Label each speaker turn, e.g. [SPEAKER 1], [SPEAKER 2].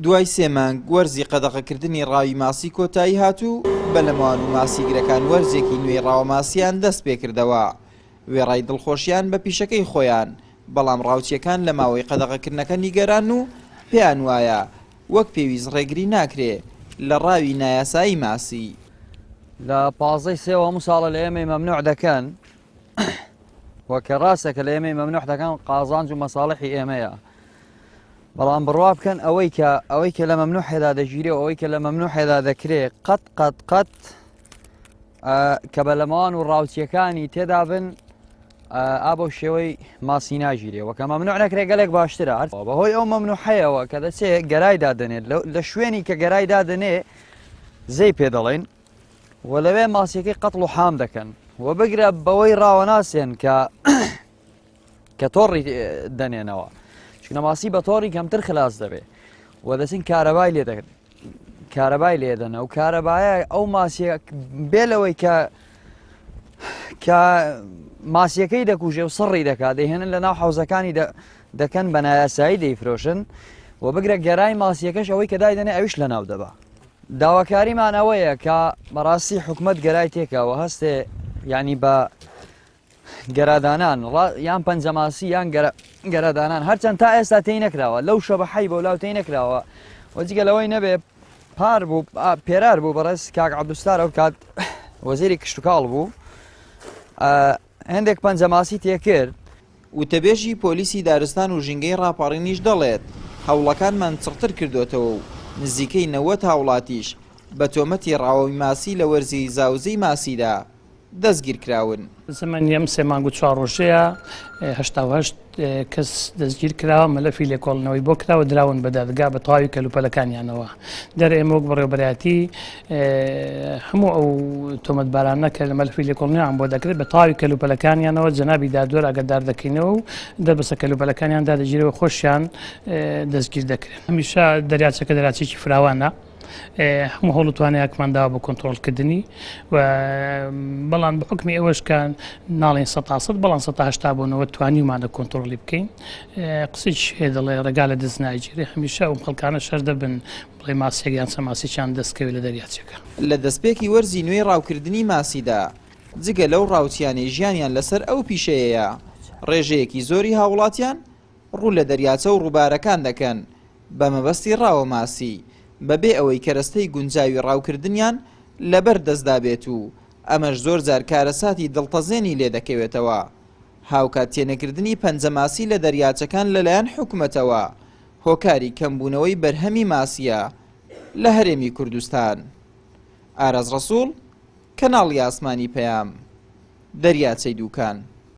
[SPEAKER 1] دوای 3 مانگ وەرزی قەدەغەکردنی ڕاوی ماسی کۆتایی هاتوو بە لەمەوان و ماسیگرەکان وەرزێکی نوێی ڕاوەماسییان دەست پێ کردەوە. وێڕای دڵخۆشیان بە پیشەکەی خۆیان، بەڵام ڕاوچیەکان لە ماوەی قەدەغەکردنەکە نیگەران و پێیان وایە وەک پێویست ڕێگری ناکرێ لە ڕاوی نایاسایی ماسی.
[SPEAKER 2] لە 15 سێوە هەموو ساڵە لە ئێمەی مەمنوع دەکەن وەکە ڕاستەکە لە ئێمەی مەمنوع دەکەن قازانج و مەساڵحی ئێمەیە، بەڵام بڕوا بکەن ئەوەی کە لە مەمنوع هێدا دەژیرێ و ئەوەی کە لە مەمنوع هێدا دەکرێ قەت کە بە لەمەوان و ڕاوچیەکانی تێدا بن ئابۆ شێوەی ماسی ناژیرێ وەکە مەمنوع نەکرێ گەلێک باشترە بەهۆی ئەو مەمنوعەیەوە کە دەچێت گەرای دادنێت لە شوێنی کە گەرای دادنێ زەی پێ دەڵێن و لەوێ ماسیەکەی قەتڵ و حام دەکەن و بگرە بەوەی ڕاوە ناسێن کە تۆڕی دەنێنەوە، چونکە ماسی بە تۆڕی کەمتر خلاص دەبێ و دەچین کارەبای لێدەنە و کارەبایە ئەو ماسیە بێ لەوەی کە ماسیەکەی دەکوژێ و سڕی دەکات دەیهێنن لە ناو حوزەکانی دەکەن بە نایاسایی دەیفرۆشن و بگرە گەرای ماسیەکەش ئەوەی کە دایدەنێ ئەویش لە ناو دەبا. داواکاریمان ئەوەیە کە بەڕاستی حکومەت گەرای تێکەوە هەستێ ینی بە گەرادانان یان پەنجەماسی یان گەرادانان هەرچەند تا ئێستا تێی نەکراوە لەو شەبە حەی بۆ لاو تێی نەکراوە وەجگە لەوەی نەبێ پار بوو پێرار بوو بەڕێز کاک عەبدولستار ئەو کات وەزیری کشتتوکاڵ بوو هەندێک پەنجەماسی تێکرد.
[SPEAKER 1] وتەبێژی پۆلیسی دارستان و ژینگەی ڕاپەڕینیش دەڵێت هەوڵەکانمان چڕتر کردوێتەوە و نزیکەی 90 هاوڵاتیش بە تۆمەتی ڕاوەی ماسی لە وەرزی زاوزەی ماسیدا دەستگیر کراون.
[SPEAKER 3] زمانیم 3 مانگ و 4 ڕۆژەیە 88 کەس دەستگیر کراوە مەلەفی لێکۆڵنەوەی بۆ کراوە دراون بە دادگا بە تەواوی کەلوپەلەکانیانەوە. دەرە ئێمە وەک بەڕێوەبەرایەتی هەموو ئەو تۆمەتبارانە کە لە مەلەفی لێکۆڵنەوەیان بۆ دەکرێت بە تەواوی کەلوپەلەکانیانەوە جەنابی دادوەر ئاگادار دەکەینەوە و دەربەسە کەلوپەلەکانیان دادەگیرەوە خۆشیان دەستگیر دەکرێت. هەمیشە دەریاچەکە دەریاچێکی فراوانە هەموو هەوڵتوانەیەکمانداوە بە کۆنتڕۆڵکردنی و بەڵام بە حکمی ئەوەش کە ناڵێن 100% بەڵام 180 بۆنەوە توانیمانە کۆنتڕۆڵی بکەین. قسەیش هەیە دەڵێ ڕێگا لە دەست ناگیرێ هەمیشە ئەو خەڵکانە شەر دەبن بڵێ ماسیەکیان چە ماسییان دەستکەوێت لە دەریاچەکە.
[SPEAKER 1] لە دەستپێکی وەرزی نوێی ڕاوکردنی ماسیدا جگە لەو ڕاوچیانەی ژیانیان لەسەر ئەو پیشەیەیە ڕێژەیەکی زۆری هاوڵاتیان ڕوو لە دەریاچە و ڕووبارەکان دەکەن بە مەبەستی ڕاوە ماسی بەبێ ئەوەی کەرەستەی گونجاوی ڕاوکردنیان لەبەر دەستدا بێت و ئەمەش زۆر جار کارەساتی دڵتەزێنی لێ دەکەوێتەوە. هاوکات تێنەکردنی پەنجەماسی لە دەریاچەکان لەلایەن حکوومەتەوە هۆکاری کەمبوونەوەی بەرهەمی ماسیە لە هەرێمی کوردستان. ئاراز ڕەسوول، کەناڵی ئاسمانی پەیام، دەریاچەی دووکان.